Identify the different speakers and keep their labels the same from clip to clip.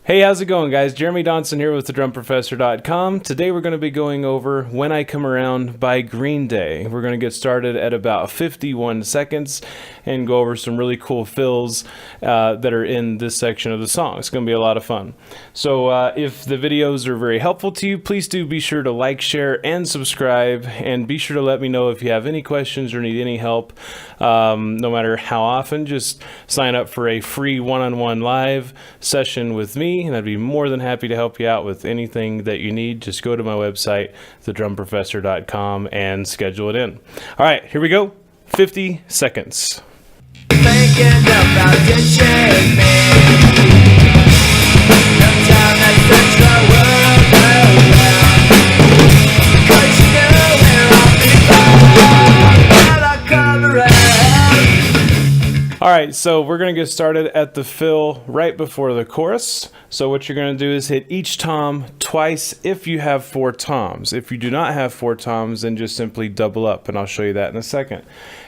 Speaker 1: Hey, how's it going, guys? Jeremy Donson here with thedrumprofessor.com. Today we're going to be going over When I Come Around by Green Day. We're going to get started at about 51 seconds and go over some really cool fills that are in this section of the song. It's going to be a lot of fun. So if the videos are very helpful to you, please do be sure to like, share, and subscribe. And be sure to let me know if you have any questions or need any help. No matter how often, just sign up for a free one-on-one live session with me, and I'd be more than happy to help you out with anything that you need. Just go to my website, thedrumprofessor.com, and schedule it in. All right, here we go. 50 seconds.
Speaker 2: Thinking about ditching me. No time that search the world around. 'Cause you know where I'll be found when I come around.
Speaker 1: All right, so we're going to get started at the fill right before the chorus. So what you're going to do is hit each tom twice if you have 4 toms. If you do not have 4 toms, then just simply double up, and I'll show you that in a second.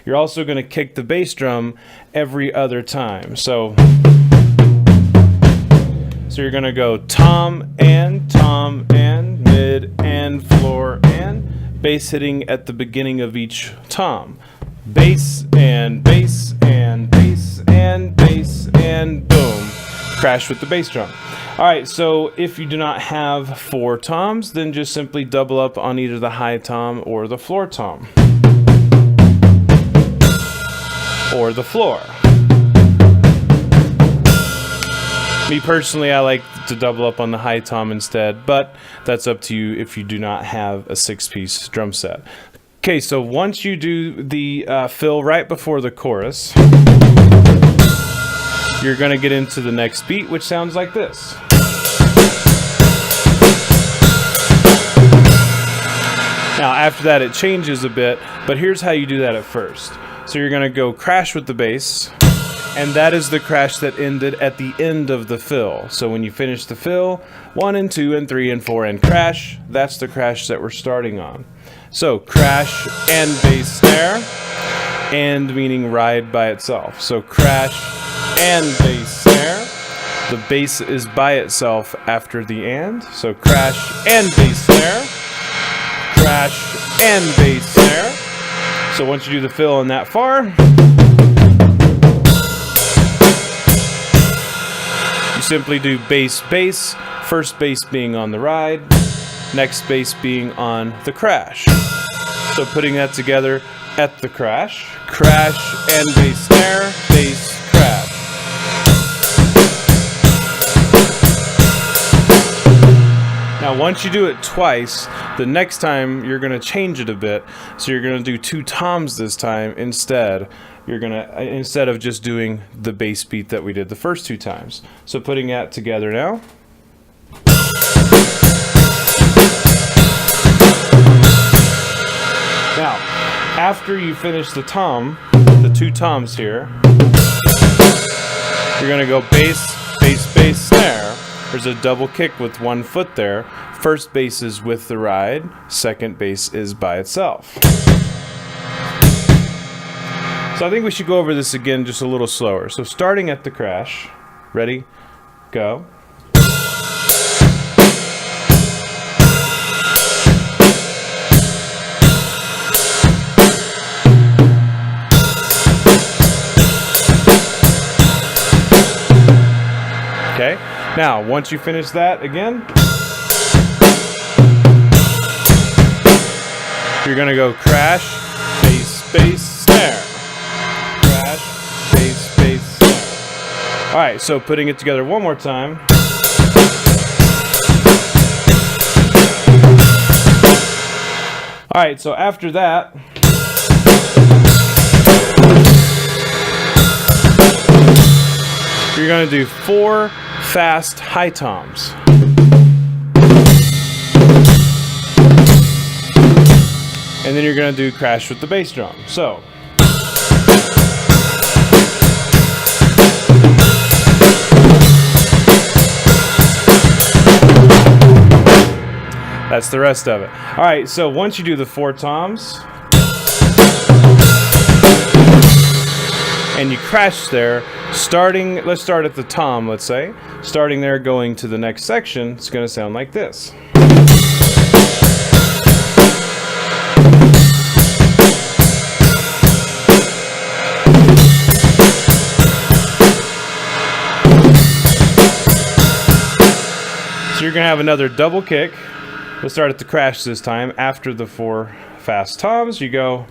Speaker 1: You're also going to kick the bass drum every other time. So you're going to go tom, and mid, and floor, and bass hitting at the beginning of each tom. Bass, and bass, and bass, and bass, and boom. Crash with the bass drum. Alright, so if you do not have 4 toms, then just simply double up on either the high tom or the floor tom. Or the floor. Me personally, I like to double up on the high tom instead, but that's up to you if you do not have a 6-piece drum set. Okay, so once you do the fill right before the chorus, you're going to get into the next beat, which sounds like this. Now, after that, it changes a bit, but here's how you do that at first. So you're going to go crash with the bass, and that is the crash that ended at the end of the fill. So when you finish the fill, 1 and 2 and 3 and 4 and crash, that's the crash that we're starting on. So crash and bass snare, and meaning ride by itself. So crash and bass snare. The bass is by itself after the and. So crash and bass snare. Crash and bass snare. So once you do the fill in that far, you simply do bass, bass, first bass being on the ride, next bass being on the crash. So putting that together at the crash, crash and bass snare, bass, crash. Now once you do it twice, the next time you're going to change it a bit. So you're going to do 2 toms this time instead. Instead of just doing the bass beat that we did the first 2 times. So putting that together now. Now, after you finish the tom, the 2 toms here, you're going to go bass, bass, bass, snare. There's a double kick with 1 foot there. First bass is with the ride, second bass is by itself. So I think we should go over this again just a little slower. So starting at the crash, ready, go. Okay, now once you finish that again, you're going to go crash, bass, bass, snare. Crash, bass, bass, snare. Alright, so putting it together one more time. Alright, so after that, you're going to do 4 fast high toms. And then you're going to do crash with the bass drum. So that's the rest of it. All right, so once you do the 4 toms, and you crash there, starting, let's start at the tom, let's say. Starting there, going to the next section, it's going to sound like this. So you're going to have another double kick. Let's start at the crash this time. After the 4 fast toms, you go.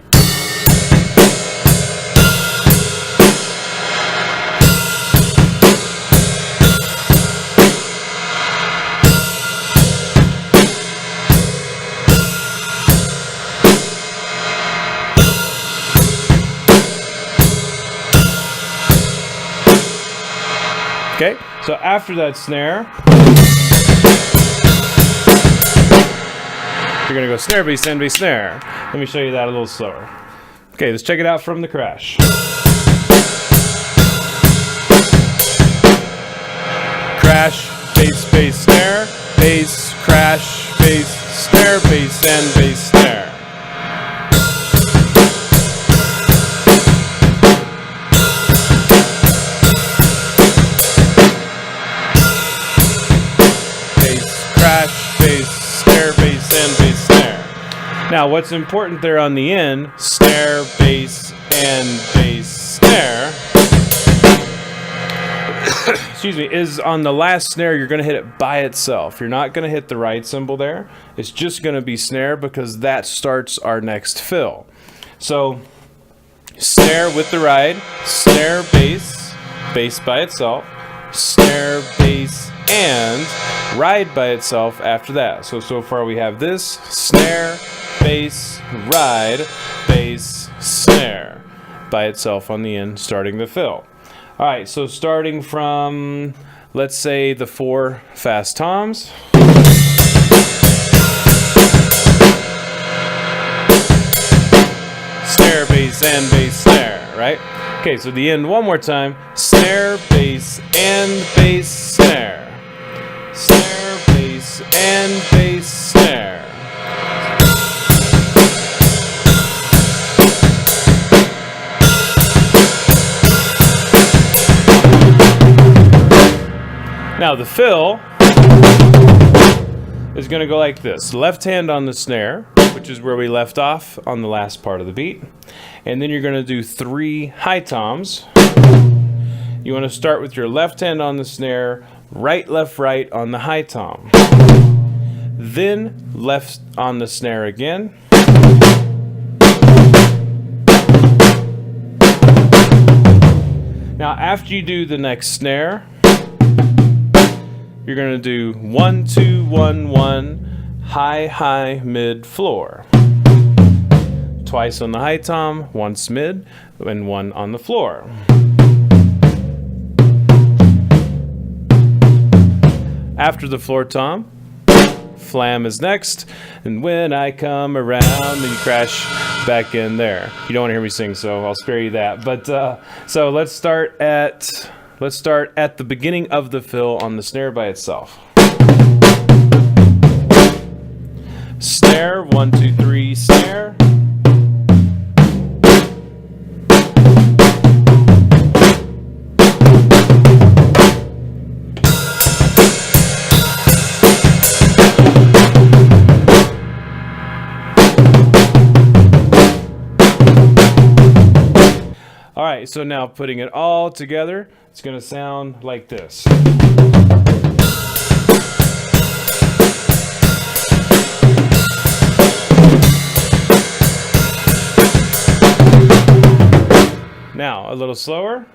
Speaker 1: Okay, so after that snare, you're going to go snare, bass, and bass, snare. Let me show you that a little slower. Okay, let's check it out from the crash. Crash, bass, bass, snare, bass, crash, bass, snare, bass, and bass, snare. Bass, crash, bass, snare, bass, and bass, snare. Now, what's important there on the end, snare, bass, and bass, snare, excuse me, is on the last snare, you're going to hit it by itself. You're not going to hit the ride cymbal there. It's just going to be snare because that starts our next fill. So, snare with the ride, snare, bass, bass by itself, snare, bass, and ride by itself after that. So far we have this, snare, bass, ride, bass, snare by itself on the end, starting the fill. All right, so starting from, let's say, the 4 fast toms. Snare, bass, and bass, snare, right? Okay, so the end one more time. Snare, bass, and bass, snare. Snare, bass, and bass, snare. Now the fill is going to go like this. Left hand on the snare, which is where we left off on the last part of the beat. And then you're going to do 3 high toms. You want to start with your left hand on the snare, right, left, right on the high tom. Then left on the snare again. Now after you do the next snare, you're going to do 1, 2, 1, 1, high, high, mid, floor. Twice on the high tom, once mid, and 1 on the floor. After the floor tom, flam is next, and when I come around, then you crash back in there. You don't want to hear me sing, so I'll spare you that. But so let's start at the beginning of the fill on the snare by itself. Snare, 1, 2, 3, snare. All right, so now putting it all together, it's going to sound like this. Now, a little slower.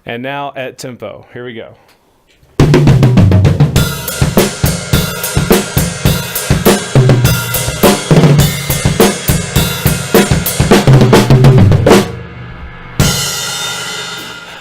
Speaker 1: And now at tempo. Here we go.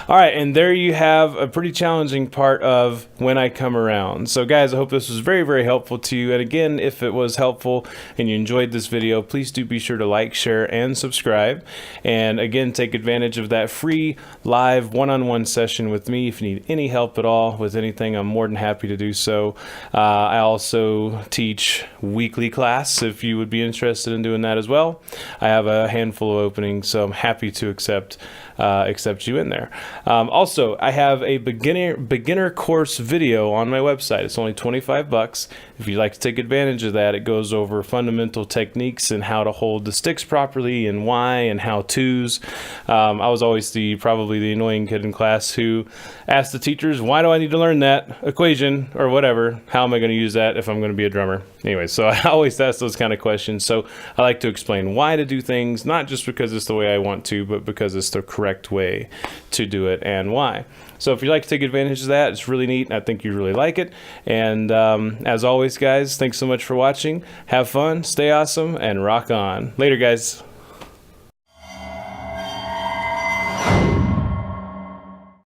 Speaker 1: All right. right, and there you have a pretty challenging part of When I Come Around. So guys, I hope this was very, very helpful to you. And again, if it was helpful and you enjoyed this video, please do be sure to like, share, and subscribe. And again, take advantage of that free live one-on-one session with me. If you need any help at all with anything, I'm more than happy to do so. I also teach weekly class if you would be interested in doing that as well. I have a handful of openings, so I'm happy to accept you in there. Also, I have a beginner course video on my website. It's only $25. If you'd like to take advantage of that, it goes over fundamental techniques and how to hold the sticks properly and why and how-tos. I was always probably the annoying kid in class who asked the teachers, why do I need to learn that equation or whatever? How am I going to use that if I'm going to be a drummer? Anyway, so I always ask those kind of questions. So I like to explain why to do things, not just because it's the way I want to, but because it's the correct way to do it and why. So if you'd like to take advantage of that, it's really neat. I think you'd really like it. And as always, guys, thanks so much for watching. Have fun, stay awesome, and rock on. Later, guys.